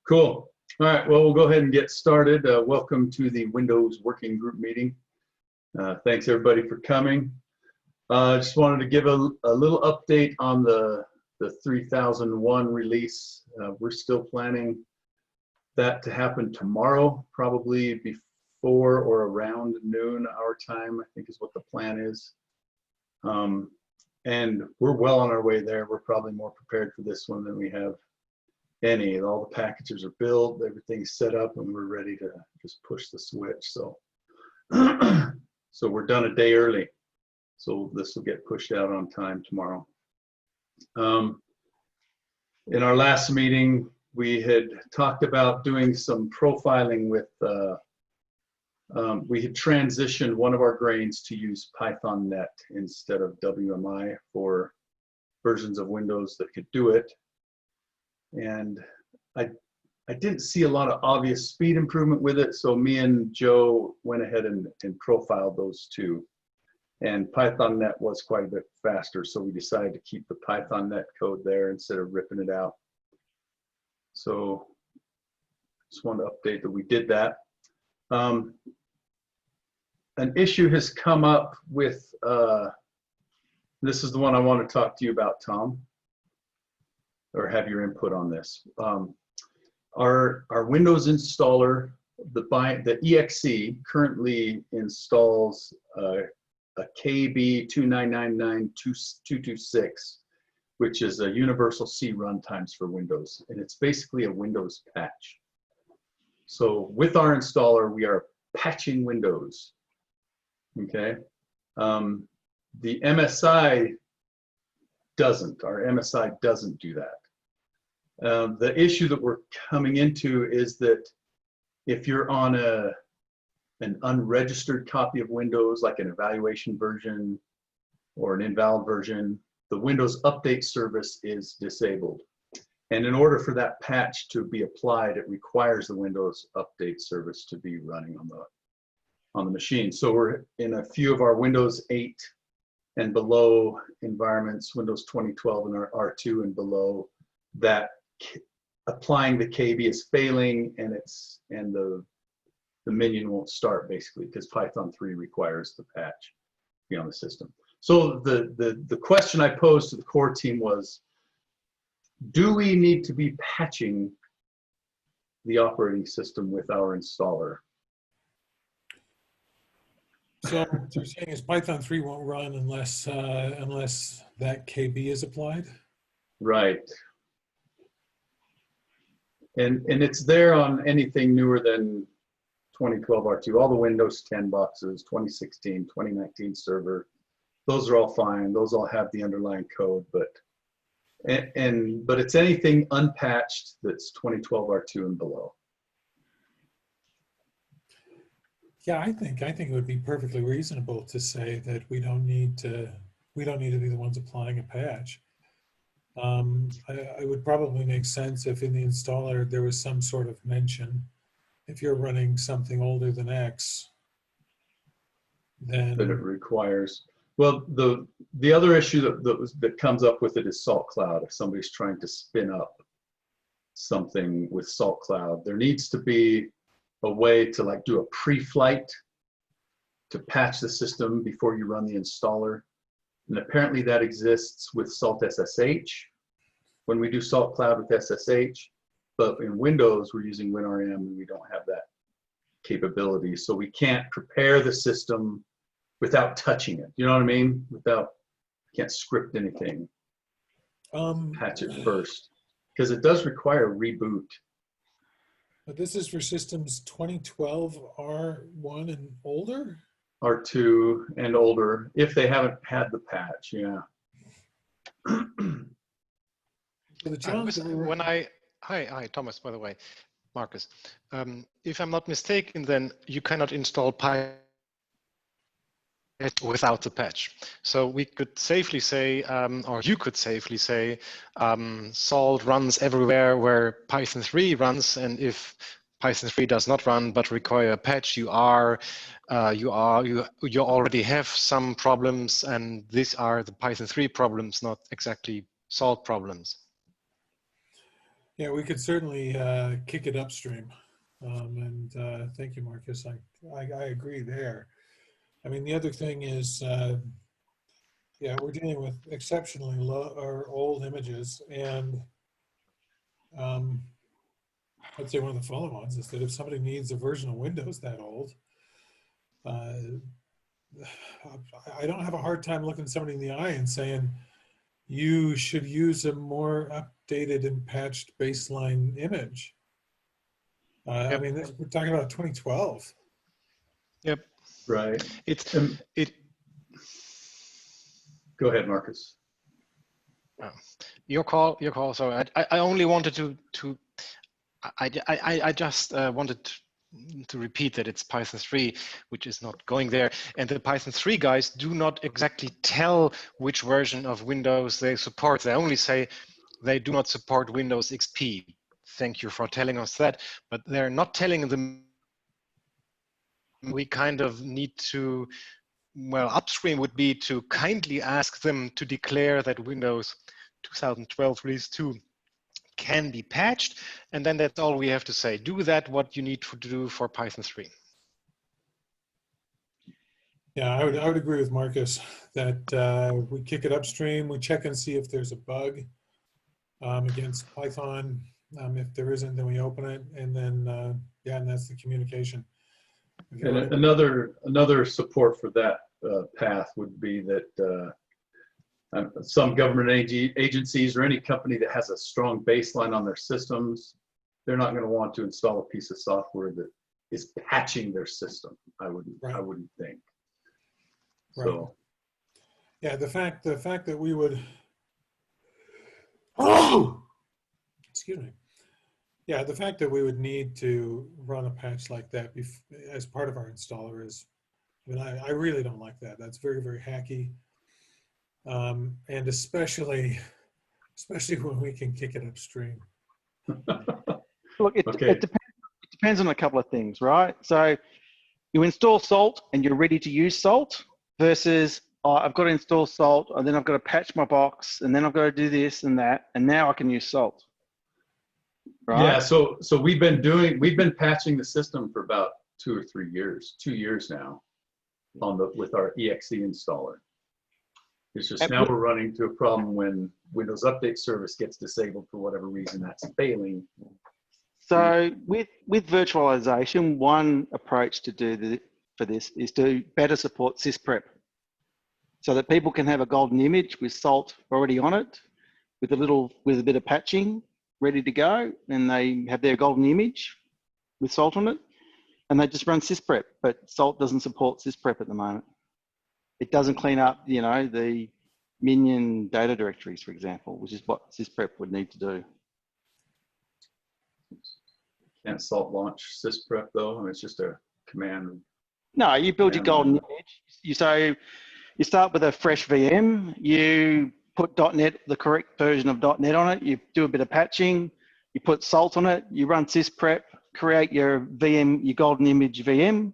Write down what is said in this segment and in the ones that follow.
Cool. All right, well, we'll go ahead and get started. Welcome to the Windows Working Group meeting. Thanks everybody for coming. I just wanted to give a little update on the 3001 release. We're still planning that to happen tomorrow, probably before or around noon our time, I think is what the plan is. And we're well on our way there. We're probably more prepared for this one than we have any. All the packages are built, everything's set up, and we're ready to just push the switch. So, so we're done a day early. So this will get pushed out on time tomorrow. In our last meeting, we had talked about doing some profiling with, we had transitioned one of our grains to use PythonNet instead of WMI for versions of Windows that could do it. And I didn't see a lot of obvious speed improvement with it, so me and Joe went ahead and profiled those two. And PythonNet was quite a bit faster, so we decided to keep the PythonNet code there instead of ripping it out. So just wanted to update that we did that. An issue has come up with, this is the one I want to talk to you about, Tom, or have your input on this. Our Windows installer, the EXE currently installs a KB 2999-226, which is a universal C runtimes for Windows, and it's basically a Windows patch. So with our installer, we are patching Windows. Okay, the MSI doesn't. Our MSI doesn't do that. The issue that we're coming into is that if you're on an unregistered copy of Windows, like an evaluation version or an invalid version, the Windows Update service is disabled. And in order for that patch to be applied, it requires the Windows Update service to be running on the machine. So we're in a few of our Windows 8 and below environments, Windows 2012 and our R2 and below, that applying the KB is failing, and the minion won't start basically because Python 3 requires the patch to be on the system. So the question I posed to the core team was, do we need to be patching the operating system with our installer? So what you're saying is Python 3 won't run unless unless that KB is applied? Right. And it's there on anything newer than 2012 R2. All the Windows 10 boxes, 2016, 2019 server, those are all fine. Those all have the underlying code, but it's anything unpatched that's 2012 R2 and below. Yeah, I think it would be perfectly reasonable to say that we don't need to be the ones applying a patch. It would probably make sense if in the installer there was some sort of mention. If you're running something older than X, then that it requires. Well, the other issue that comes up with it is Salt Cloud. If somebody's trying to spin up something with Salt Cloud, there needs to be a way to like do a pre-flight to patch the system before you run the installer. And apparently that exists with Salt SSH when we do Salt Cloud with SSH, but in Windows we're using WinRM and we don't have that capability. So we can't prepare the system without touching it. You know what I mean? Can't script anything. Patch it first, because it does require a reboot. But this is for systems 2012 R1 and older? R2 and older, if they haven't had the patch, yeah. Hi, Thomas, by the way, Marcus. If I'm not mistaken, then you cannot install Python without the patch. So we could safely say, or you could safely say, Salt runs everywhere where Python 3 runs, and if Python 3 does not run but require a patch, you already have some problems, and these are the Python 3 problems, not exactly Salt problems. Yeah, we could certainly kick it upstream. And thank you, Marcus. I agree there. I mean, the other thing is, yeah, we're dealing with exceptionally low or old images, and I'd say one of the follow-ons is that if somebody needs a version of Windows that old, I don't have a hard time looking somebody in the eye and saying, you should use a more updated and patched baseline image. I Yep. mean, we're talking about 2012. Yep. Right. It's And it. go ahead, Marcus. Your call. Your call. So I only wanted to. I just wanted to repeat that it's Python 3, which is not going there. And the Python 3 guys do not exactly tell which version of Windows they support. They only say they do not support Windows XP. Thank you for telling us that. But they're not telling them we kind of need to, well, upstream would be to kindly ask them to declare that Windows 2012 Release 2 can be patched, and then that's all we have to say. Do that what you need to do for Python 3. Yeah, I would agree with Marcus that we kick it upstream, we check and see if there's a bug against Python. If there isn't, then we open it, and then yeah, and that's the communication. And another support for that path would be that some government agencies or any company that has a strong baseline on their systems, they're not going to want to install a piece of software that is patching their system. I wouldn't think. Right. So yeah, the fact that we would, oh, excuse me. Yeah, the fact that we would need to run a patch like that as part of our installer is, I mean, I really don't like that. That's very, very hacky. And especially when we can kick it upstream. Look, it depends on a couple of things, right? So you install Salt and you're ready to use Salt versus I've got to install Salt and then I've got to patch my box and then I've got to do this and that and now I can use Salt. Right? yeah, so we've been patching the system for about 2 or 3 years, 2 years now, with our exe installer. It's just now we're running into a problem when Windows Update Service gets disabled for whatever reason that's failing. So with virtualization, one approach to do for this is to better support sysprep, so that people can have a golden image with Salt already on it, with a bit of patching ready to go, and they have their golden image with Salt on it, and they just run sysprep. But Salt doesn't support sysprep at the moment. It doesn't clean up, you know, the minion data directories, for example, which is what sysprep would need to do. Can't Salt launch sysprep though? I mean, it's just a command. No, you build your golden image. You start with a fresh VM. You put .NET, the correct version of .NET on it. You do a bit of patching. You put Salt on it. You run sysprep. Create your VM, your golden image VM,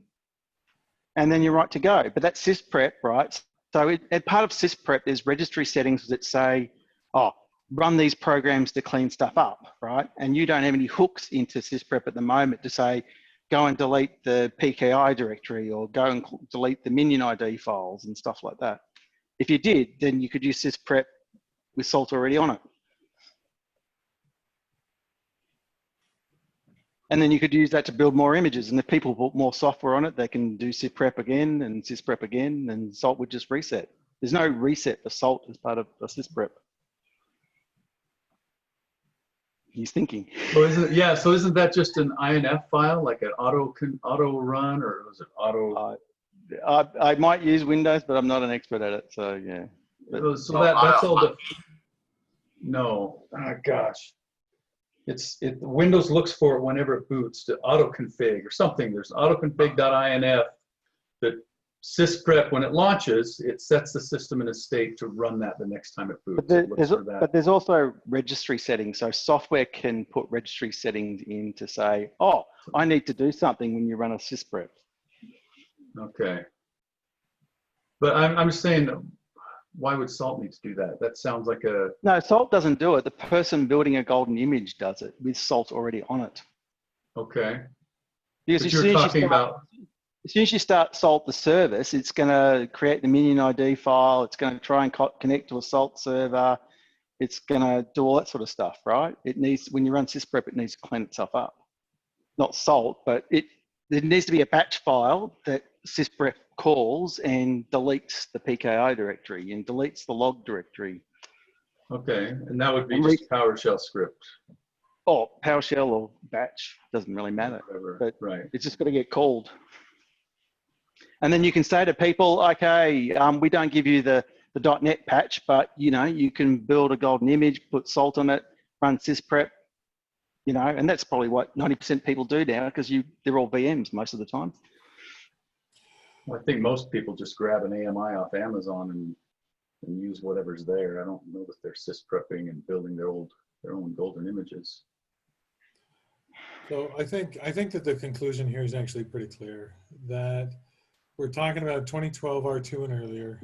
and then you're right to go. But that's sysprep, right? So part of sysprep is registry settings that say, oh, run these programs to clean stuff up, right? And you don't have any hooks into sysprep at the moment to say, go and delete the PKI directory or go and delete the minion ID files and stuff like that. If you did, then you could use sysprep with Salt already on it. And then you could use that to build more images. And if people put more software on it, they can do sysprep again and sysprep again, and Salt would just reset. There's no reset for Salt as part of a sysprep. He's thinking. So isn't that just an INF file, like an auto run, or was it auto? I might use Windows, but I'm not an expert at it. So yeah. So that's all the. No, oh, gosh. Windows looks for it whenever it boots to auto config or something. There's autoconfig.inf that sysprep, when it launches, it sets the system in a state to run that the next time it boots. But there's also registry settings. So software can put registry settings in to say, oh, I need to do something when you run a sysprep. Okay. But I'm just saying, why would Salt need to do that? That sounds like a, No, Salt doesn't do it. The person building a golden image does it with Salt already on it. okay. Because But as you're soon as you talking start, about, as soon as you start Salt the service, it's going to create the minion ID file. It's going to try and connect to a Salt server. It's going to do all that sort of stuff, right? It needs, when you run sysprep, it needs to clean itself up. Not Salt, but there needs to be a batch file that sysprep calls and deletes the PKI directory and deletes the log directory. okay, and that would be And just PowerShell script. Or PowerShell or batch, doesn't really matter. Whatever, But right. it's just got to get called. And then you can say to people, okay, we don't give you the .NET patch, but you can build a golden image, put Salt on it, run sysprep, and that's probably what 90% people do now because they're all VMs most of the time. I think most people just grab an AMI off Amazon and use whatever's there. I don't know that they're sysprepping and building their own golden images. So I think that the conclusion here is actually pretty clear, that we're talking about 2012 R2 and earlier.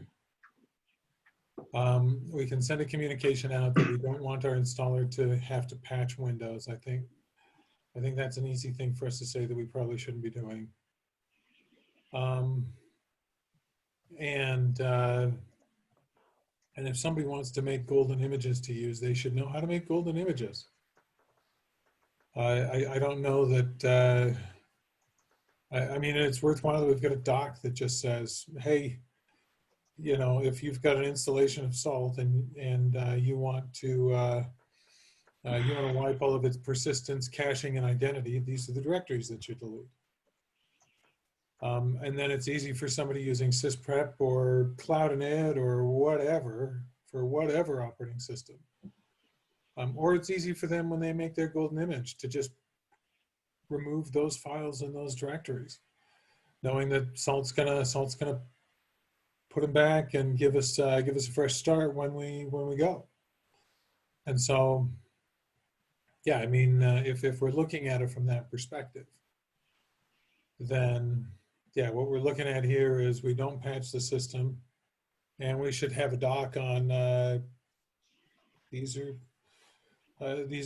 We can send a communication out that we don't want our installer to have to patch Windows. I think that's an easy thing for us to say that we probably shouldn't be doing. And if somebody wants to make golden images to use, they should know how to make golden images. I don't know that, I mean, it's worthwhile that we've got a doc that just says, hey, if you've got an installation of Salt and you want to wipe all of its persistence, caching, and identity, these are the directories that you delete. And then it's easy for somebody using sysprep or cloud-init or whatever, for whatever operating system. Or it's easy for them when they make their golden image to just remove those files in those directories, knowing that Salt's gonna put them back and give us a fresh start when we go. And so, yeah, I mean, if we're looking at it from that perspective, then yeah, what we're looking at here is we don't patch the system, and we should have a doc on these are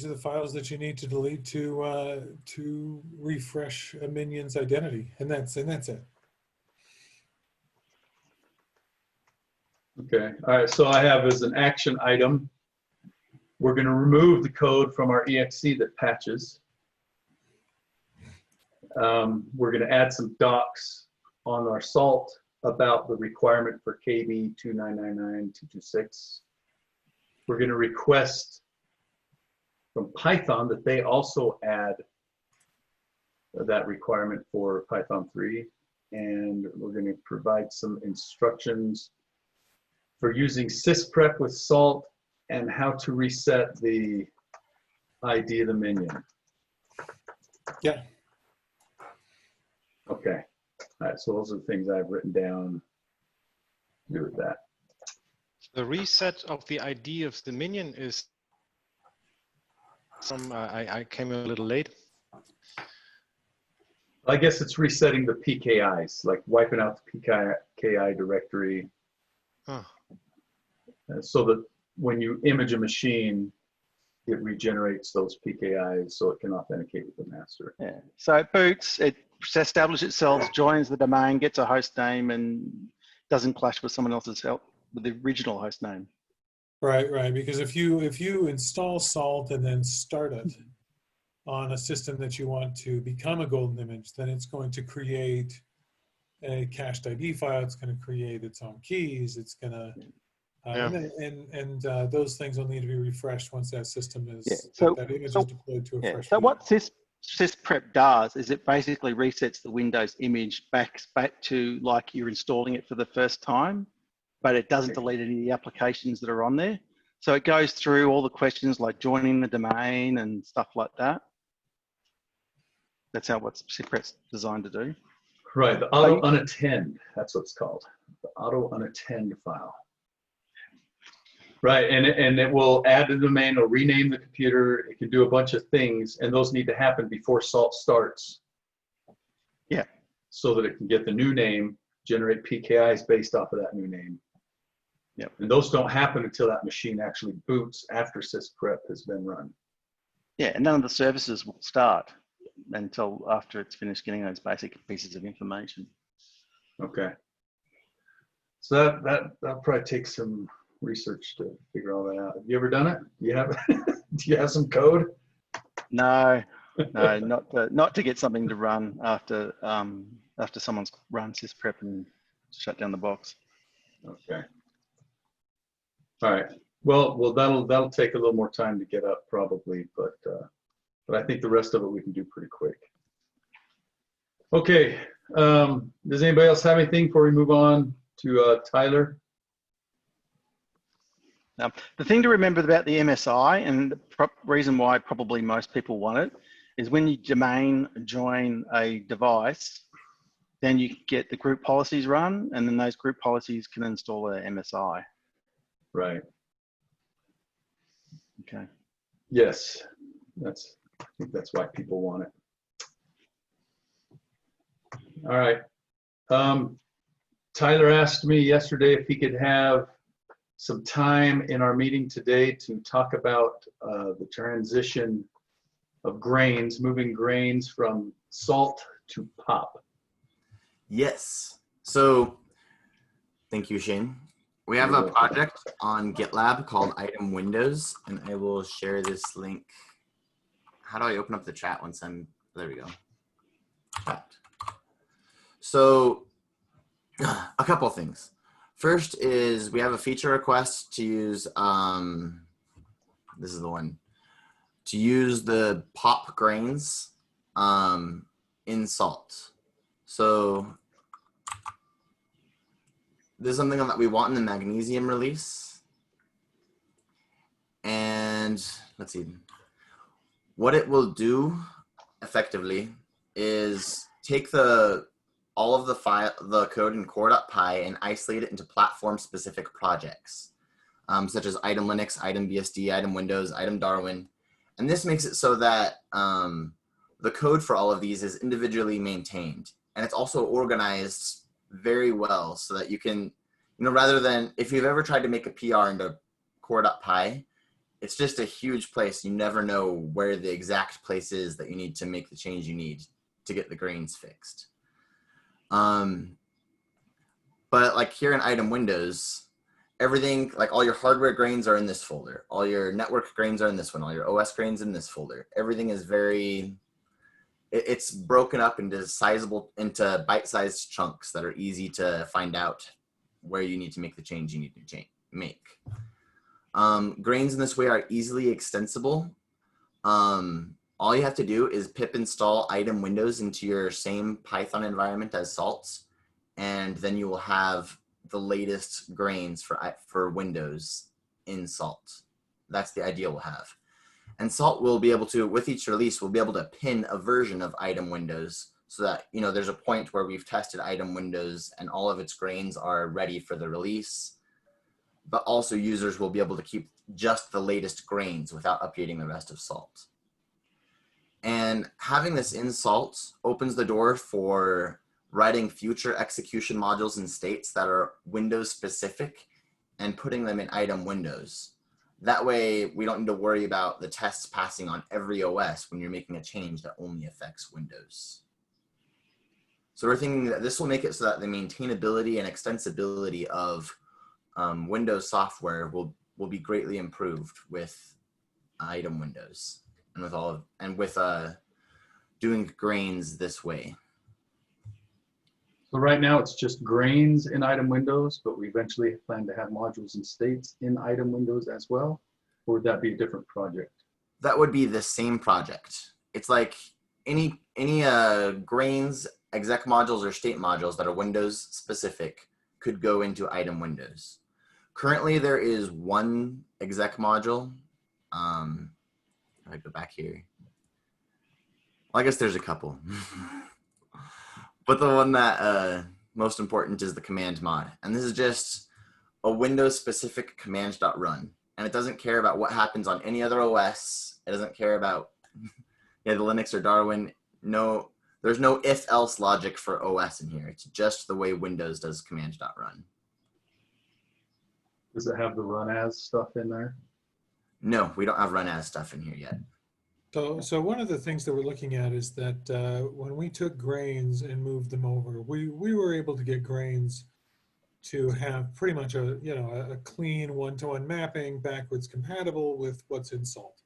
the files that you need to delete to refresh a minion's identity, and that's it. Okay, all right, so I have as an action item, we're going to remove the code from our exe that patches. We're going to add some docs on our Salt about the requirement for KB 2999-226. We're going to request from Python that they also add that requirement for Python 3. And we're going to provide some instructions for using sysprep with Salt and how to reset the ID of the minion. Yeah. Okay. All right, so those are the things I've written down to do with that. The reset of the ID of the minion is I came a little late. I guess it's resetting the PKIs, like wiping out the PKI directory. Huh. So that when you image a machine, it regenerates those PKIs so it can authenticate with the master. Yeah. So it boots, it establishes itself, joins the domain, gets a host name, and doesn't clash with someone else's with the original host name. Right. Because if you install Salt and then start it on a system that you want to become a golden image, then it's going to create a cached ID file. It's going to create its own keys. It's going to and those things will need to be refreshed once that system is that image is deployed to a fresh. So what sysprep does is it basically resets the Windows image back to like you're installing it for the first time, but it doesn't delete any of the applications that are on there. So it goes through all the questions like joining the domain and stuff like that. That's what syprep's designed to do. Right, the auto unattend, that's what it's called. The auto unattend file. Right, and it will add the domain, it'll rename the computer, it can do a bunch of things, and those need to happen before Salt starts. Yeah. So that it can get the new name, generate PKIs based off of that new name. Yep. And those don't happen until that machine actually boots after sysprep has been run. Yeah, and none of the services will start until after it's finished getting those basic pieces of information. Okay. So that'll probably take some research to figure all that out. Have you ever done it? Do you have do you have some code? No, no, not to get something to run after someone's run sysprep and shut down the box. Okay. All right. Well, that'll take a little more time to get up probably, but I think the rest of it we can do pretty quick. Okay. Does anybody else have anything before we move on to Tyler? The thing to remember about the MSI, and the reason why probably most people want it, is when you domain join a device, then you get the group policies run, and then those group policies can install a MSI. Right. Okay. Yes. I think that's why people want it. All right. Tyler asked me yesterday if he could have some time in our meeting today to talk about the transition of grains, moving grains from salt to pop. Yes. So thank you, Shane. We have a project on GitLab called Item Windows, and I will share this link. How do I open up the chat once I'm, there we go. Chat. So a couple of things. First is we have a feature request to use, this is the one, to use the pop grains in salt. So this is something that we want in the magnesium release. And let's see, what it will do effectively is take all of the code in core.py and isolate it into platform-specific projects, such as Item Linux, Item BSD, Item Windows, Item Darwin. And this makes it so that the code for all of these is individually maintained. And it's also organized very well so that you can, rather than, if you've ever tried to make a PR into core.py, it's just a huge place. You never know where the exact place is that you need to make the change you need to get the grains fixed. But like here in Item Windows, everything, like all your hardware grains are in this folder. All your network grains are in this one. All your OS grains in this folder. Everything is it's broken up into bite-sized chunks that are easy to find out where you need to make the change you need to make. Grains in this way are easily extensible. All you have to do is pip install Item Windows into your same Python environment as Salt, and then you will have the latest grains for Windows in Salt. That's the ideal we'll have. And Salt will be able to, with each release, we'll be able to pin a version of Item Windows so that, there's a point where we've tested Item Windows and all of its grains are ready for the release. But also users will be able to keep just the latest grains without updating the rest of Salt. And having this in Salt opens the door for writing future execution modules and states that are Windows specific and putting them in Item Windows. That way we don't need to worry about the tests passing on every OS when you're making a change that only affects Windows. So we're thinking that this will make it so that the maintainability and extensibility of Windows software will be greatly improved with Item Windows and with doing grains this way. So right now it's just grains in Item Windows, but we eventually plan to have modules and states in Item Windows as well? Or would that be a different project? That would be the same project. It's like any grains, exec modules, or state modules that are Windows specific could go into Item Windows. Currently there is one exec module. If I go back here, well, I guess there's a couple. But the one that most important is the command mod. And this is just a Windows specific command.run. And it doesn't care about what happens on any other OS. It doesn't care about the Linux or Darwin. No, there's no if else logic for OS in here. It's just the way Windows does command.run. Does it have the run as stuff in there? No, we don't have run as stuff in here yet. So one of the things that we're looking at is that when we took grains and moved them over, we were able to get grains to have pretty much a clean one-to-one mapping, backwards compatible with what's in salt.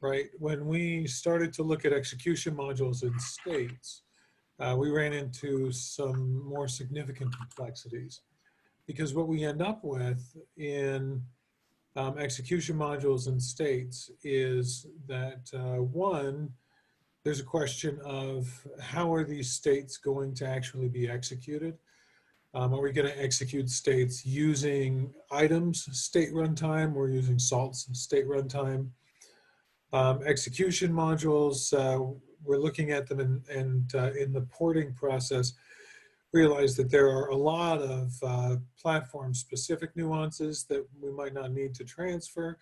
Right? When we started to look at execution modules in states, we ran into some more significant complexities, because what we end up with in execution modules and states is that one, there's a question of how are these states going to actually be executed? Are we going to execute states using items state runtime or using salts state runtime? Execution modules, we're looking at them and in the porting process, realize that there are a lot of platform-specific nuances that we might not need to transfer.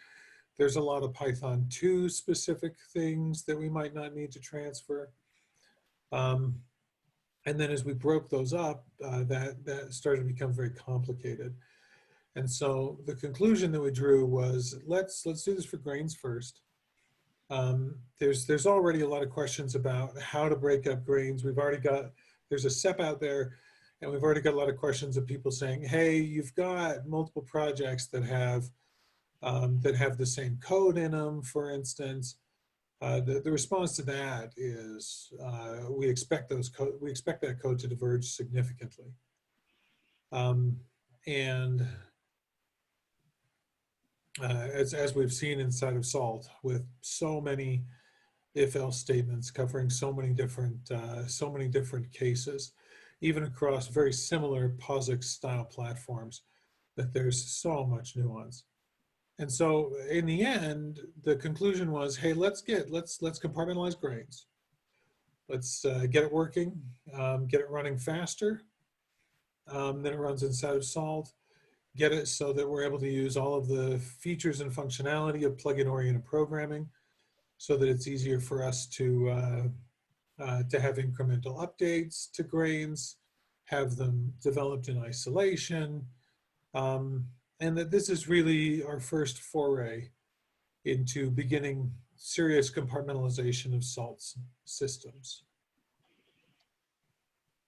There's a lot of Python 2 specific things that we might not need to transfer. And then as we broke those up, that started to become very complicated. And so the conclusion that we drew was, let's do this for grains first. There's already a lot of questions about how to break up grains. There's a SEP out there, and we've already got a lot of questions of people saying, hey, you've got multiple projects that have the same code in them, for instance. The response to that is we expect that code to diverge significantly. And as we've seen inside of SALT, with so many if-else statements covering so many different cases, even across very similar POSIX style platforms, that there's so much nuance. And so in the end, the conclusion was, hey, let's compartmentalize grains. Let's get it working, get it running faster. Then it runs inside of SALT. Get it so that we're able to use all of the features and functionality of plugin-oriented programming, so that it's easier for us to have incremental updates to grains, have them developed in isolation, and that this is really our first foray into beginning serious compartmentalization of SALT systems.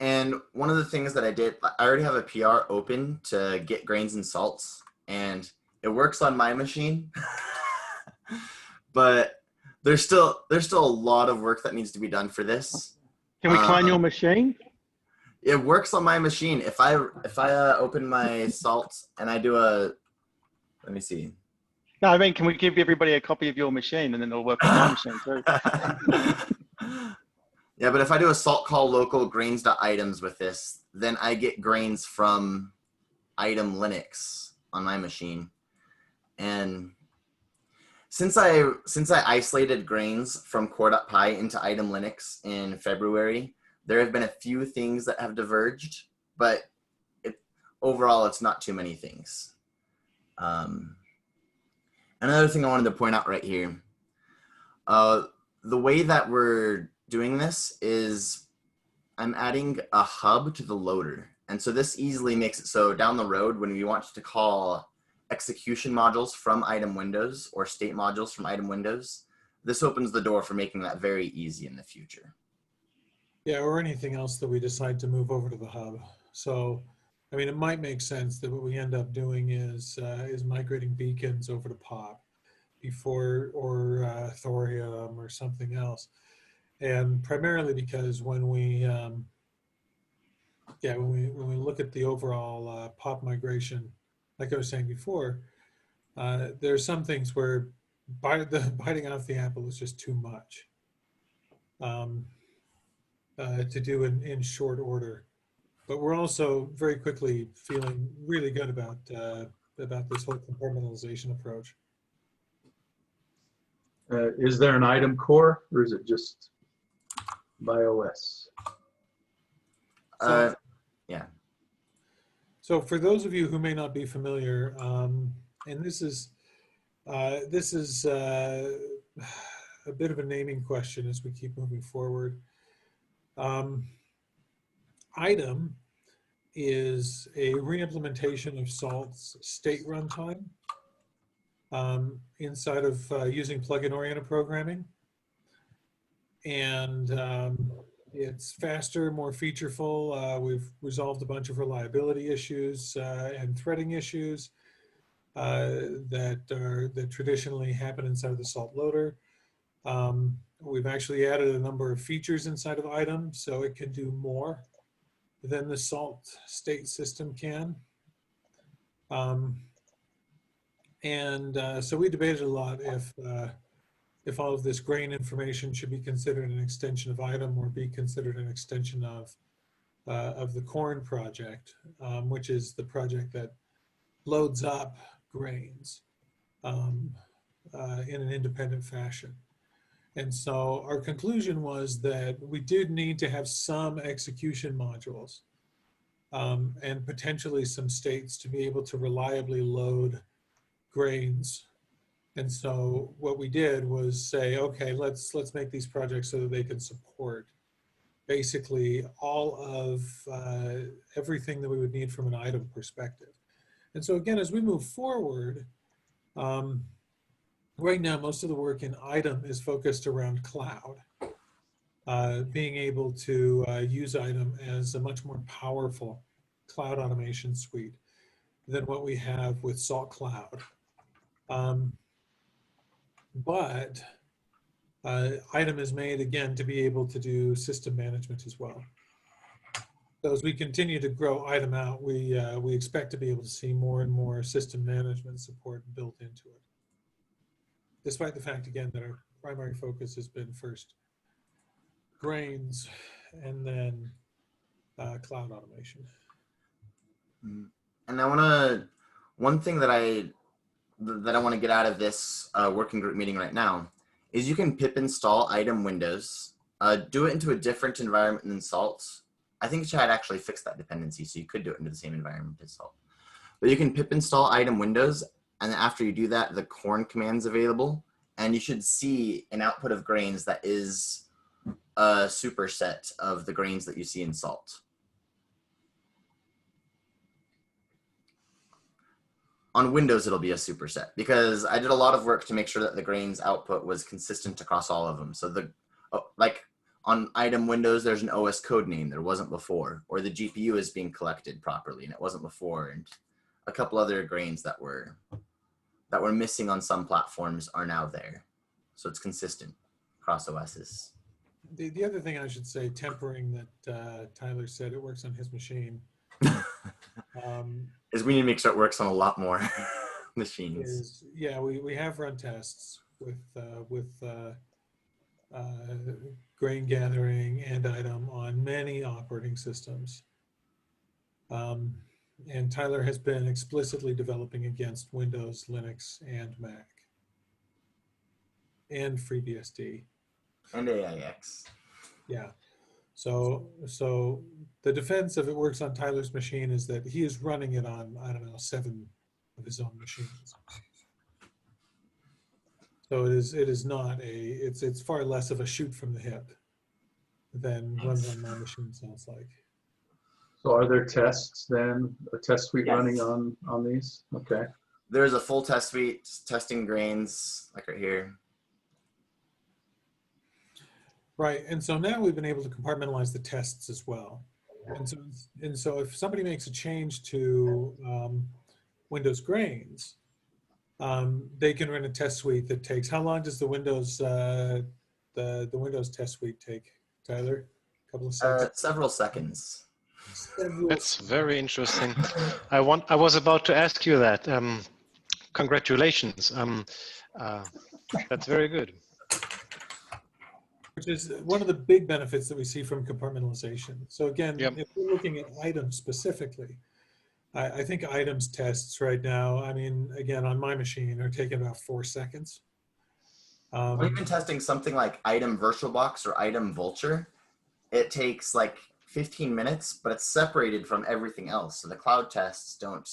And one of the things that I did, I already have a PR open to get grains and salts, and it works on my machine, but there's still a lot of work that needs to be done for this. Can we clone your machine? It works on my machine. If I open my salts and I do let me see. No, I mean, can we give everybody a copy of your machine and then it'll work on my machine too? Yeah, but if I do a salt call local grains.items with this, then I get grains from item Linux on my machine. And since I isolated grains from core.py into item Linux in February, there have been a few things that have diverged, but overall it's not too many things. Another thing I wanted to point out right here, the way that we're doing this is I'm adding a hub to the loader. And so this easily makes it so down the road when we want to call execution modules from item windows or state modules from item windows, this opens the door for making that very easy in the future. Yeah, or anything else that we decide to move over to the hub. So, I mean, it might make sense that what we end up doing is migrating beacons over to POP or Thorium or something else. And primarily because when we look at the overall POP migration, like I was saying before, there's some things where biting off the apple is just too much. To do in short order, but we're also very quickly feeling really good about this whole compartmentalization approach. Is there an item core, or is it just by OS? Yeah. So for those of you who may not be familiar, and this is a bit of a naming question as we keep moving forward. Item is a re-implementation of SALT's state runtime inside of using plugin oriented programming. And it's faster, more featureful. We've resolved a bunch of reliability issues and threading issues that traditionally happen inside of the SALT loader. We've actually added a number of features inside of item, so it can do more than the SALT state system can. So we debated a lot if all of this grain information should be considered an extension of item or be considered an extension of the corn project, which is the project that loads up grains in an independent fashion. And so our conclusion was that we did need to have some execution modules and potentially some states to be able to reliably load grains. And so what we did was say, okay, let's make these projects so that they can support basically all of everything that we would need from an item perspective. And so again, as we move forward, right now, most of the work in item is focused around cloud, being able to use item as a much more powerful cloud automation suite than what we have with Salt Cloud. But item is made, again, to be able to do system management as well. So as we continue to grow item out, we expect to be able to see more and more system management support built into it, despite the fact, again, that our primary focus has been first grains and then cloud automation. And I want to, one thing that I want to get out of this working group meeting right now is you can pip install item windows, do it into a different environment than Salt. I think Chad actually fixed that dependency, so you could do it into the same environment as Salt. But you can pip install item windows, and then after you do that, the corn command's available, and you should see an output of grains that is a superset of the grains that you see in Salt. On Windows, it'll be a superset because I did a lot of work to make sure that the grains output was consistent across all of them. So like on item Windows, there's an OS code name there wasn't before, or the GPU is being collected properly and it wasn't before, and a couple other grains that were missing on some platforms are now there. So it's consistent across OSs. The other thing I should say, tempering that Tyler said, it works on his machine. Is we need to make sure it works on a lot more machines. Yeah, we have run tests with grain gathering and item on many operating systems. And Tyler has been explicitly developing against Windows, Linux, and Mac, and FreeBSD. And AIX. Yeah. So the defense of it works on Tyler's machine is that he is running it on, I don't know, 7 of his own machines. So it is not it's far less of a shoot from the hip than runs on my machine sounds like. So are there tests then, a test suite Yes. running on these? Okay. There's a full test suite testing grains, like right here. Right, and so now we've been able to compartmentalize the tests as well. And so if somebody makes a change to Windows grains, they can run a test suite that takes, how long does the Windows the Windows test suite take, Tyler? A couple of seconds? Several seconds. That's very interesting. I was about to ask you that. Congratulations. That's very good. Which is one of the big benefits that we see from compartmentalization. So again, Yep. if we're looking at items specifically, I think items tests right now, I mean, again, on my machine are taking about 4 seconds. We've been testing something like item VirtualBox or item Vulture. It takes like 15 minutes, but it's separated from everything else. So the cloud tests don't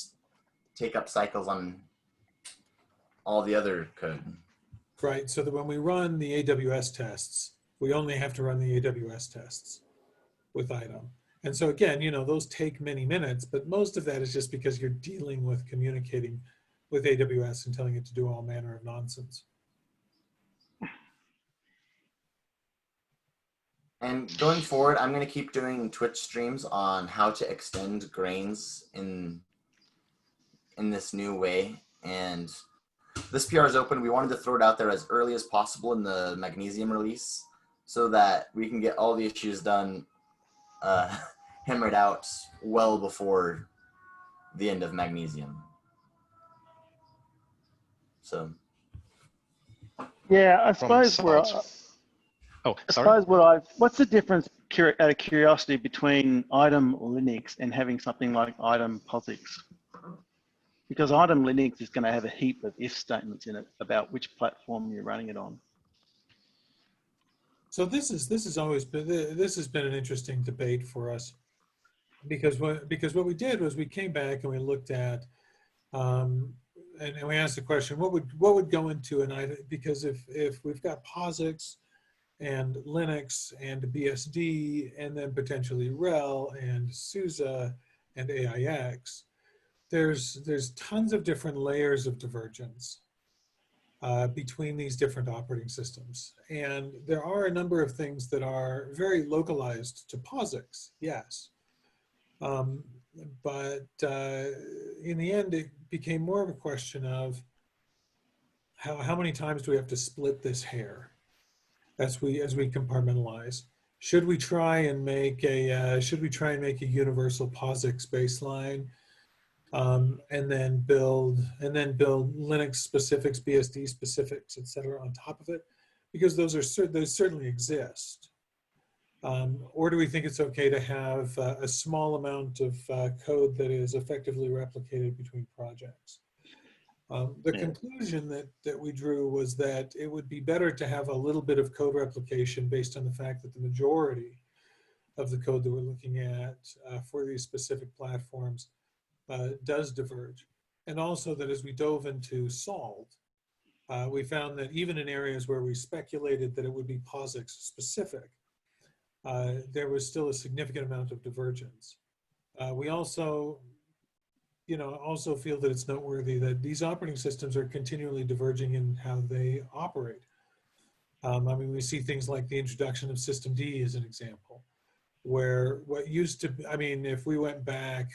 take up cycles on all the other code. Right, so that when we run the AWS tests, we only have to run the AWS tests with item. And so again, you know, those take many minutes, but most of that is just because you're dealing with communicating with AWS and telling it to do all manner of nonsense. And going forward, I'm going to keep doing Twitch streams on how to extend grains in this new way. And this PR is open. We wanted to throw it out there as early as possible in the magnesium release so that we can get all the issues done, hammered out well before the end of magnesium. So. Yeah, I From suppose where salt. Oh, I sorry. suppose what's the difference, out of curiosity, between item Linux and having something like item POSIX? Because item Linux is going to have a heap of if statements in it about which platform you're running it on. So this has always been, this has been an interesting debate for us, because what we did was we came back and we looked at and we asked the question, what would go into an item? Because if we've got POSIX and Linux and BSD and then potentially RHEL and SUSE and AIX, there's tons of different layers of divergence between these different operating systems. And there are a number of things that are very localized to POSIX, yes. But in the end, it became more of a question of how many times do we have to split this hair as we compartmentalize? Should we try and make a universal POSIX baseline, and then build Linux specifics, BSD specifics, etc. on top of it, because those certainly exist. Or do we think it's okay to have a small amount of code that is effectively replicated between projects? The conclusion that we drew was that it would be better to have a little bit of code replication based on the fact that the majority of the code that we're looking at for these specific platforms does diverge. And also that as we dove into SALT, we found that even in areas where we speculated that it would be POSIX specific, there was still a significant amount of divergence. We also, also feel that it's noteworthy that these operating systems are continually diverging in how they operate. I mean, we see things like the introduction of System D as an example, where what used to, I mean, if we went back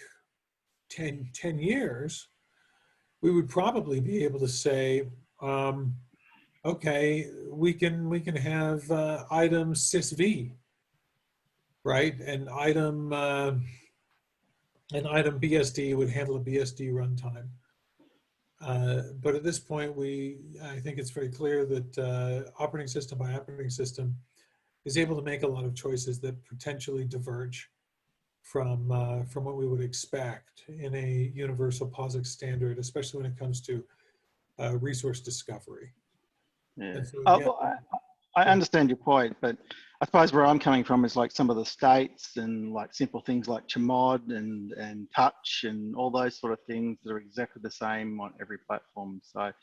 10 years, we would probably be able to say, okay, we can have item sysv, right? And item BSD would handle a BSD runtime. But at this point, I think it's very clear that operating system by operating system is able to make a lot of choices that potentially diverge from what we would expect in a universal POSIX standard, especially when it comes to resource discovery. Yeah. So again, I understand your point, but I suppose where I'm coming from is like some of the states and like simple things like chmod and touch and all those sort of things that are exactly the same on every platform. So if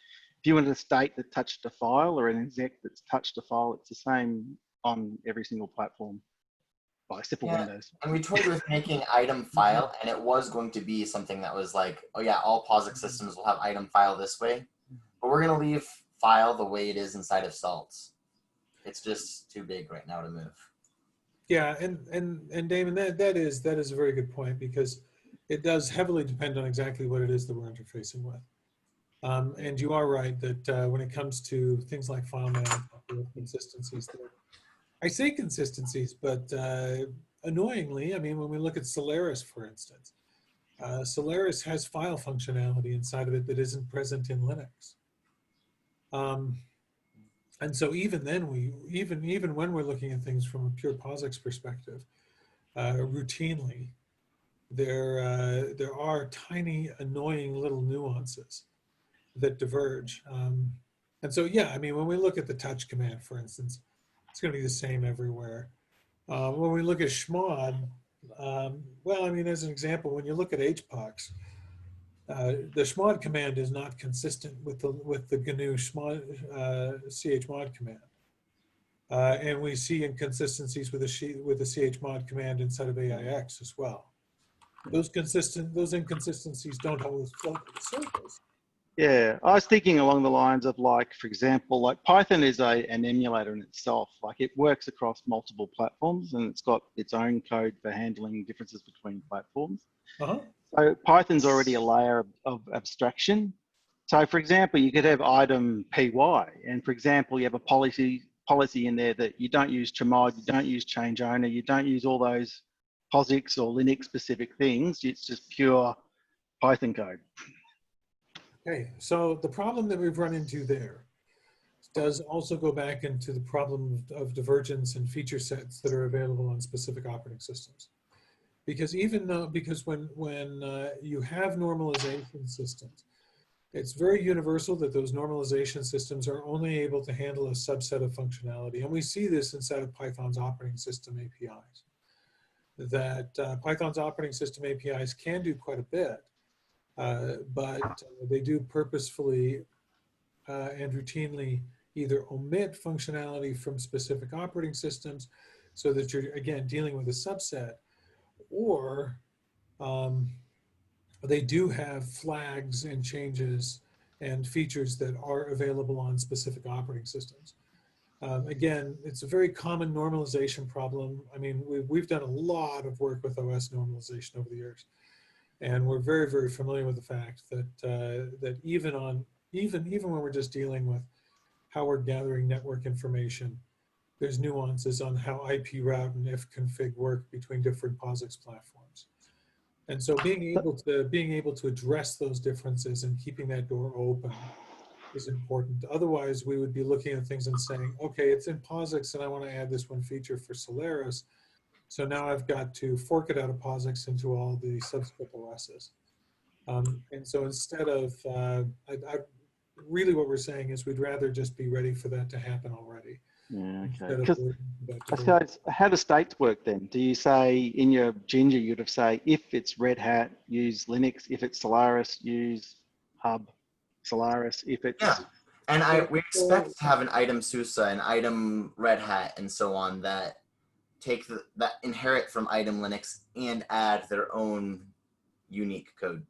you wanted a state that touched a file or an exec that's touched a file, it's the same on every single platform. Except for Windows. And we toyed with making item file, and it was going to be something that was like, oh yeah, all POSIX systems will have item file this way, but we're going to leave file the way it is inside of salts. It's just too big right now to move. Yeah, and Damon, that is a very good point, because it does heavily depend on exactly what it is that we're interfacing with. And you are right that when it comes to things like file management, consistencies there. I say consistencies, but annoyingly, I mean, when we look at Solaris, for instance, Solaris has file functionality inside of it that isn't present in Linux. And so even then, even when we're looking at things from a pure POSIX perspective, routinely, there are tiny, annoying little nuances that diverge. And so, yeah, I mean, when we look at the touch command, for instance, it's going to be the same everywhere. When we look at chmod, well, I mean, as an example, when you look at hpox, the chmod command is not consistent with the GNU chmod chmod command. And we see inconsistencies with the chmod command inside of AIX as well. Those inconsistencies don't always float to the surface. Yeah, I was thinking along the lines of, like, for example, like Python is an emulator in itself. Like, it works across multiple platforms and it's got its own code for handling differences between platforms. So Python's already a layer of abstraction. So for example, you could have item PY, and for example, you have a policy in there that you don't use chmod, you don't use change owner, you don't use all those POSIX or Linux specific things. It's just pure Python code. Okay, so the problem that we've run into there does also go back into the problem of divergence and feature sets that are available on specific operating systems. Because when you have normalization systems, it's very universal that those normalization systems are only able to handle a subset of functionality. And we see this inside of Python's operating system APIs, that Python's operating system APIs can do quite a bit. But they do purposefully and routinely either omit functionality from specific operating systems so that you're, again, dealing with a subset, or they do have flags and changes and features that are available on specific operating systems. Again, it's a very common normalization problem. I mean, we've done a lot of work with OS normalization over the years. And we're very, very familiar with the fact that that even when we're just dealing with how we're gathering network information, there's nuances on how IP route and ifconfig work between different POSIX platforms. And so being able to address those differences and keeping that door open is important. Otherwise, we would be looking at things and saying, okay, it's in POSIX and I want to add this one feature for Solaris. So now I've got to fork it out of POSIX into all the subscript OSs. And so instead of, really what we're saying is we'd rather just be ready for that to happen already. Yeah, okay. Because how do states work then? Do you say in your Ginger, you'd have say, if it's Red Hat, use Linux. If it's Solaris, use Hub Solaris. If it's... Yeah, and we expect to have an item SUSE, an item Red Hat, and so on that take that inherit from item Linux and add their own unique code.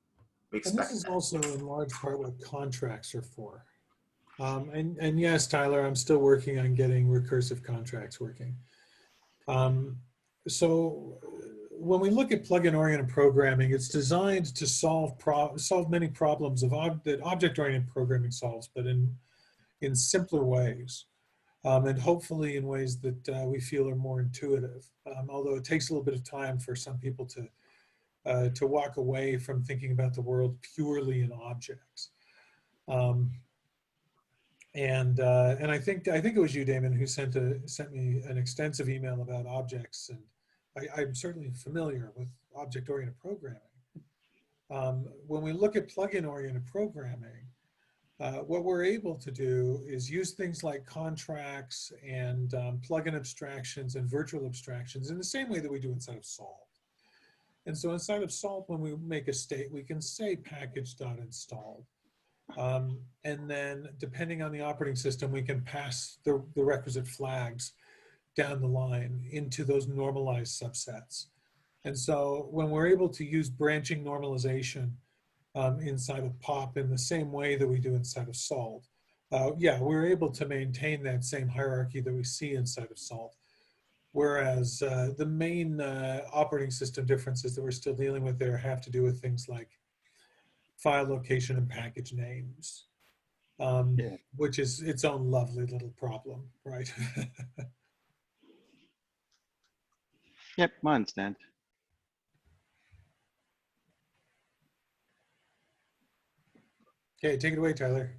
We expect and this is also in large part what contracts are for. And yes, Tyler, I'm still working on getting recursive contracts working. So when we look at plugin-oriented programming, it's designed to solve many problems that object-oriented programming solves, but in simpler ways. And hopefully in ways that we feel are more intuitive, although it takes a little bit of time for some people to walk away from thinking about the world purely in objects. And I think it was you, Damon, who sent me an extensive email about objects, and I'm certainly familiar with object-oriented programming. When we look at plugin-oriented programming, what we're able to do is use things like contracts and plugin abstractions and virtual abstractions in the same way that we do inside of Salt. And so inside of Salt, when we make a state, we can say package.installed. And then depending on the operating system, we can pass the requisite flags down the line into those normalized subsets. And so when we're able to use branching normalization inside of POP in the same way that we do inside of Salt, yeah, we're able to maintain that same hierarchy that we see inside of Salt. Whereas the main operating system differences that we're still dealing with there have to do with things like file location and package names, which is its own lovely little problem, right? Yep, I understand. Okay, take it away, Tyler.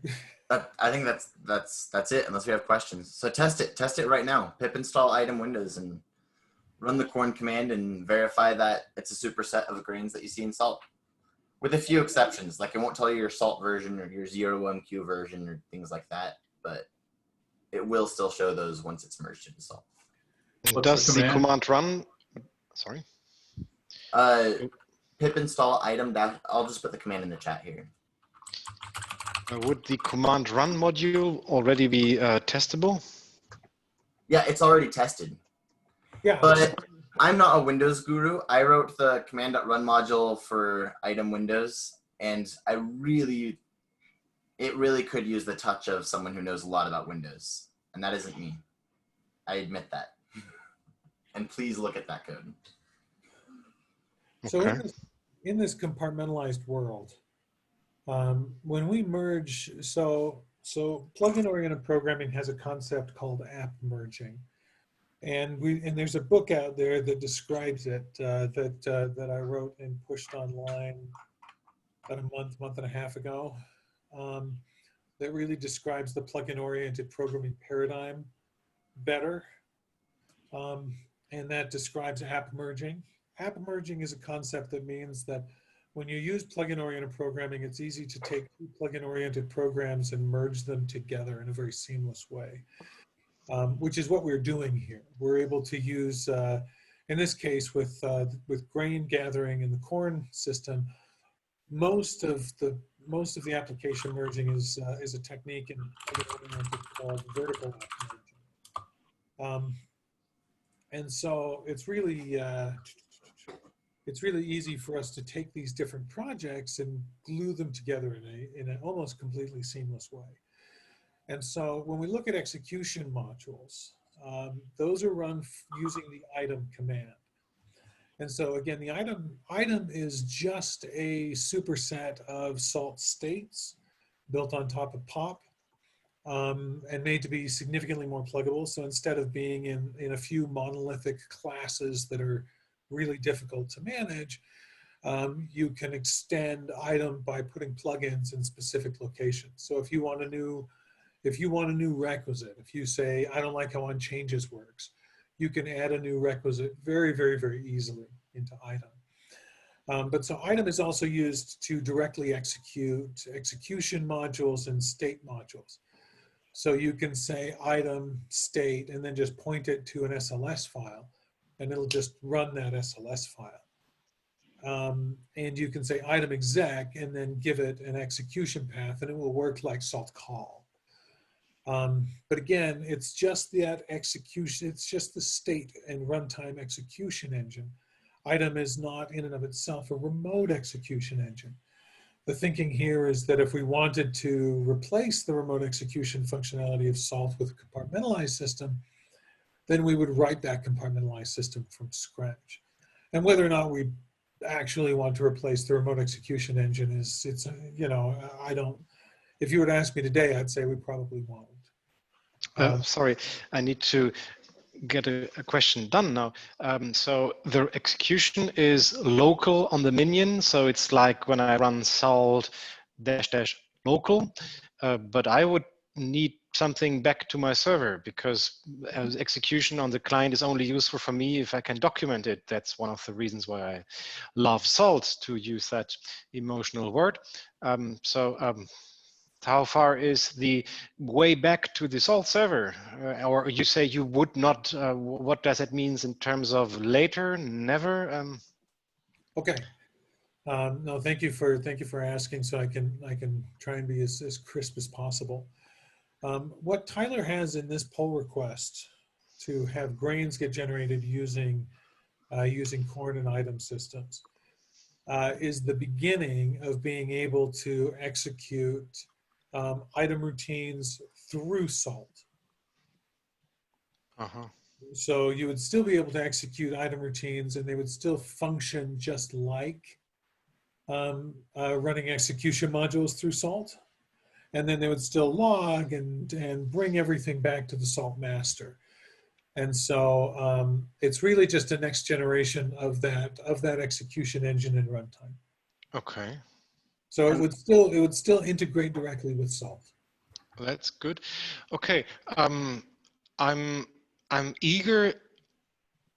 I think that's it, unless we have questions. So test it right now. Pip install item Windows and run the corn command and verify that it's a superset of the grains that you see in Salt. With a few exceptions, like it won't tell you your Salt version or your 01Q version or things like that, but it will still show those once it's merged into Salt. Does the command run? Sorry. Pip install item. I'll just put the command in the chat here. Would the command run module already be testable? Yeah, it's already tested. Yeah. But I'm not a Windows guru. I wrote the command.run module for item Windows, and it really could use the touch of someone who knows a lot about Windows. And that isn't me. I admit that. And please look at that code. So Okay. in this compartmentalized world, when we merge, so plugin-oriented programming has a concept called app merging, and there's a book out there that describes it that I wrote and pushed online about a month and a half ago. That really describes the plugin-oriented programming paradigm better, and that describes app merging. App merging is a concept that means that when you use plugin-oriented programming, it's easy to take two plugin-oriented programs and merge them together in a very seamless way, which is what we're doing here. We're able to use, in this case, with grain gathering in the corn system, most of the application merging is a technique in plugin-oriented called vertical app merging. And so it's really easy for us to take these different projects and glue them together in an almost completely seamless way. And so when we look at execution modules, those are run using the item command. And so again, the item is just a superset of salt states built on top of pop, and made to be significantly more pluggable. So instead of being in a few monolithic classes that are really difficult to manage, you can extend item by putting plugins in specific locations. So if you want a new requisite, if you say, I don't like how unchanges works, you can add a new requisite very, very, very easily into item. But so item is also used to directly execute execution modules and state modules. So you can say item state and then just point it to an SLS file, and it'll just run that SLS file. And you can say item exec and then give it an execution path, and it will work like salt call. But again, it's just that execution, it's just the state and runtime execution engine. Item is not in and of itself a remote execution engine. The thinking here is that if we wanted to replace the remote execution functionality of Salt with a compartmentalized system, then we would write that compartmentalized system from scratch. And whether or not we actually want to replace the remote execution engine is, if you were to ask me today, I'd say we probably won't. Sorry, I need to get a question done now. So the execution is local on the minion. So it's like when I run salt -- local, but I would need something back to my server because execution on the client is only useful for me if I can document it. That's one of the reasons why I love salt, to use that emotional word. How far is the way back to the salt server? Or you say you would not, what does it mean in terms of later, never? Okay. No, thank you for asking, so I can try and be as crisp as possible. What Tyler has in this pull request to have grains get generated using corn and item systems is the beginning of being able to execute item routines through salt. So you would still be able to execute item routines and they would still function just like running execution modules through salt. And then they would still log and bring everything back to the salt master. And so it's really just a next generation of that execution engine and runtime. Okay. So it would still integrate directly with salt. That's good. Okay. I'm eager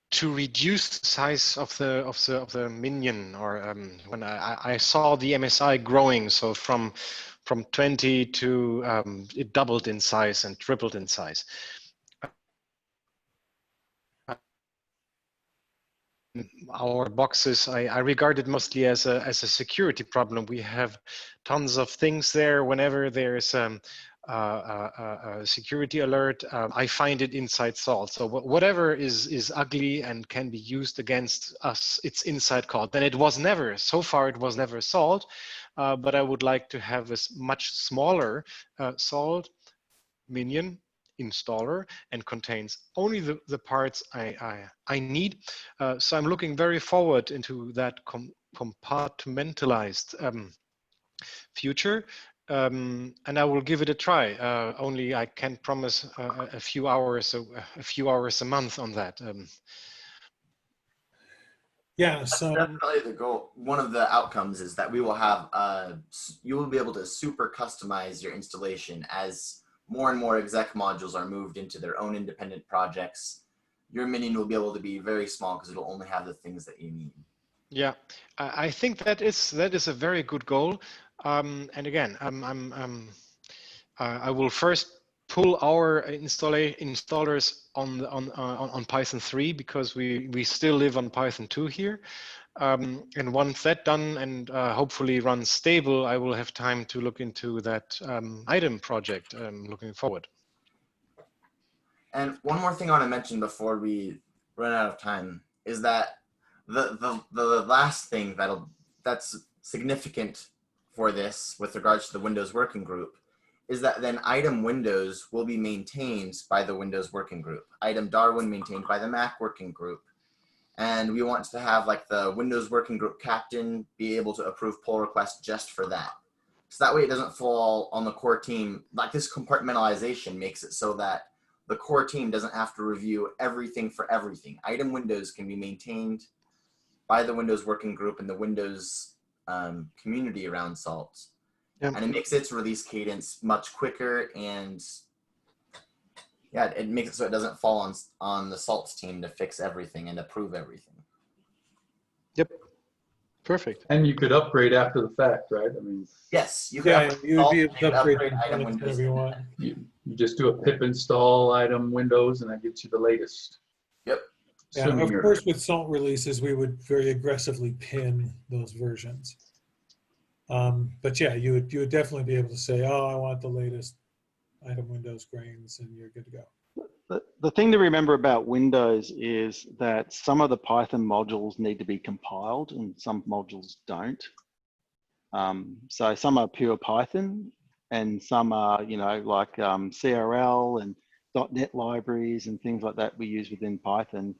to reduce the size of the minion, or when I saw the MSI growing, so from 20 to it doubled in size and tripled in size. Our boxes, I regard it mostly as a security problem. We have tons of things there. Whenever there's security alert, I find it inside salt. So whatever is ugly and can be used against us, it's inside code. Then it was never, so far it was never salt, but I would like to have a much smaller salt minion installer and contains only the parts I need. So I'm looking very forward into that compartmentalized future. And I will give it a try. Only I can't promise a few hours a month on that. Yeah, so Definitely the goal. One of the outcomes is that we will have you will be able to super customize your installation as more and more exec modules are moved into their own independent projects. Your minion will be able to be very small because it'll only have the things that you need. Yeah, I think that is a very good goal. And again, I will first pull our installers on Python 3 because we still live on Python 2 here. And once that's done and hopefully runs stable, I will have time to look into that item project. Looking forward. And one more thing I want to mention before we run out of time is that the last thing that's significant for this with regards to the Windows Working Group is that then item Windows will be maintained by the Windows Working Group. Item Darwin maintained by the Mac Working Group. And we want to have like the Windows Working Group captain be able to approve pull requests just for that. So that way it doesn't fall on the core team. Like this compartmentalization makes it so that the core team doesn't have to review everything for everything. Item Windows can be maintained by the Windows Working Group and the Windows community around Salt. Yeah. And it makes its release cadence much quicker, and yeah, it makes it so it doesn't fall on the Salt's team to fix everything and approve everything. Yep, perfect. And you could upgrade after the fact, right? I mean, Yes, you can yeah, upgrade you would be able Salt, to you can upgrade item components Windows. whenever you want. you just do a pip install item Windows, and that gets you the latest. Yep. Yeah, Assuming of you're- course, with Salt releases, we would very aggressively pin those versions. But yeah, you would definitely be able to say, oh, I want the latest item Windows grains, and you're good to go. The thing to remember about Windows is that some of the Python modules need to be compiled and some modules don't. So some are pure Python and some are, you know, like CRL and .NET libraries and things like that we use within Python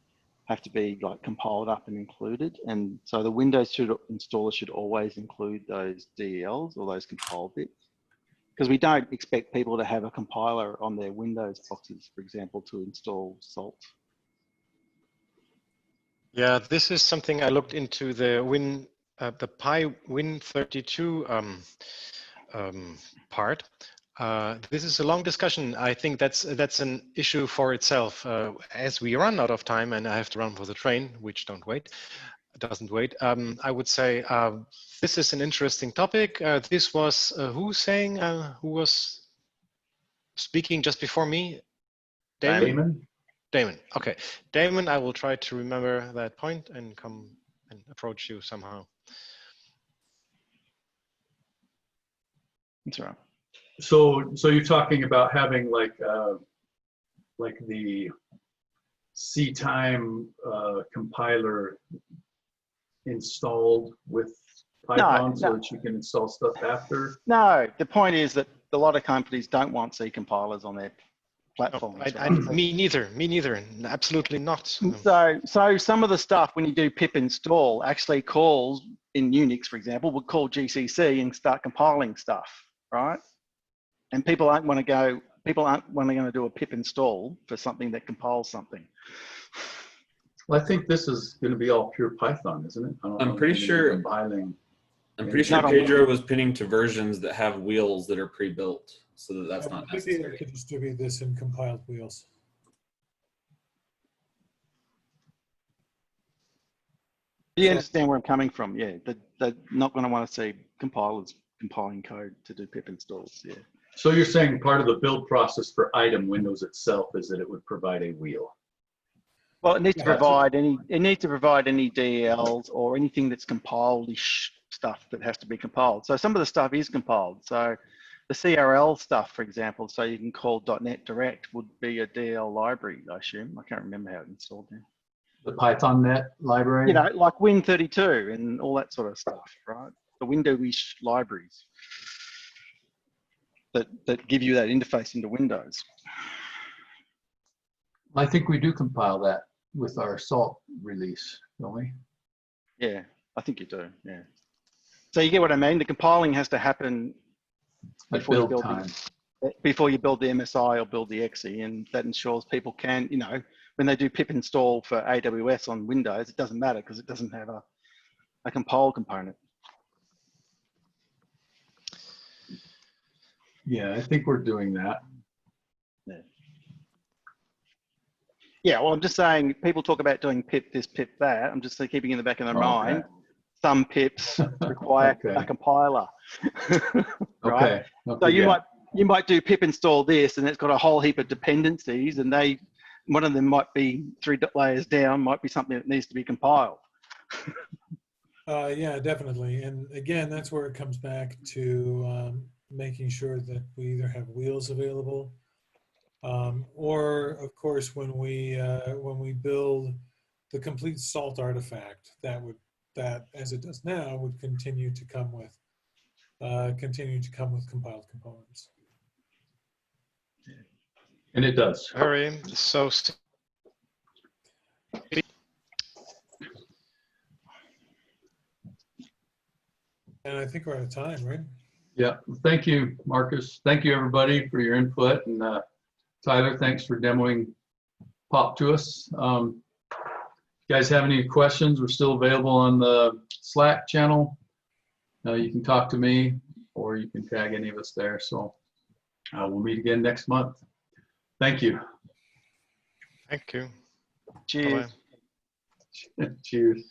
have to be like compiled up and included. And so the Windows installer should always include those DLs or those compiled bits, because we don't expect people to have a compiler on their Windows boxes, for example, to install Salt. Yeah, this is something I looked into the Pi Win32 part. This is a long discussion. I think that's an issue for itself. As we run out of time and I have to run for the train, which doesn't wait. I would say this is an interesting topic. This was who was speaking just before me? Damon? Damon. Okay, Damon. I will try to remember that point and come and approach you somehow. That's right. So you're talking about having like the CTime compiler installed with Python so that you can install stuff after? No, the point is that a lot of companies don't want C compilers on their platforms. Me neither. Absolutely not. So some of the stuff when you do pip install actually calls in Unix, for example, would call GCC and start compiling stuff, right? And people aren't going to do a pip install for something that compiles something. Well, I think this is going to be all pure Python, isn't it? I'm pretty sure compiling. I'm pretty sure Pedro was pinning to versions that have wheels that are pre-built, so that's not We'd be able necessary. to distribute this in compiled wheels. You understand where I'm coming from? Yeah, they're not going to want to see compilers compiling code to do pip installs. Yeah. So you're saying part of the build process for item Windows itself is that it would provide a wheel? Well, it needs to provide any DLs or anything that's compiled-ish stuff that has to be compiled. So some of the stuff is compiled. So the CRL stuff, for example, so you can call .NET Direct would be a DL library, I assume. I can't remember how it's installed now. The Python Net library. You know, like Win32 and all that sort of stuff, right? The Windows libraries that give you that interface into Windows. I think we do compile that with our Salt release, don't we? Yeah, I think you do. Yeah. So you get what I mean? The compiling has to happen At before you build build time. before you build the MSI or build the exe, and that ensures people can, you know, when they do pip install for AWS on Windows, it doesn't matter because it doesn't have a compile component. Yeah, I think we're doing that. Yeah, well, I'm just saying people talk about doing pip this, pip that. I'm just keeping in the back of their mind. Okay. Some pips require Okay. a compiler, right? Okay. So yeah. you might do pip install this, and it's got a whole heap of dependencies, and one of them might be 3 layers down, might be something that needs to be compiled. Yeah, definitely. And again, that's where it comes back to making sure that we either have wheels available, or of course, when we build the complete Salt artifact, that as it does now would continue to come with compiled components. And it does. Very so. And I think we're out of time, right? Yeah. Thank you, Marcus. Thank you, everybody, for your input. And Tyler, thanks for demoing POP to us. If you guys have any questions, we're still available on the Slack channel. You can talk to me, or you can tag any of us there. So we'll meet again next month. Thank you. Thank you. Cheers. Bye-bye. Cheers.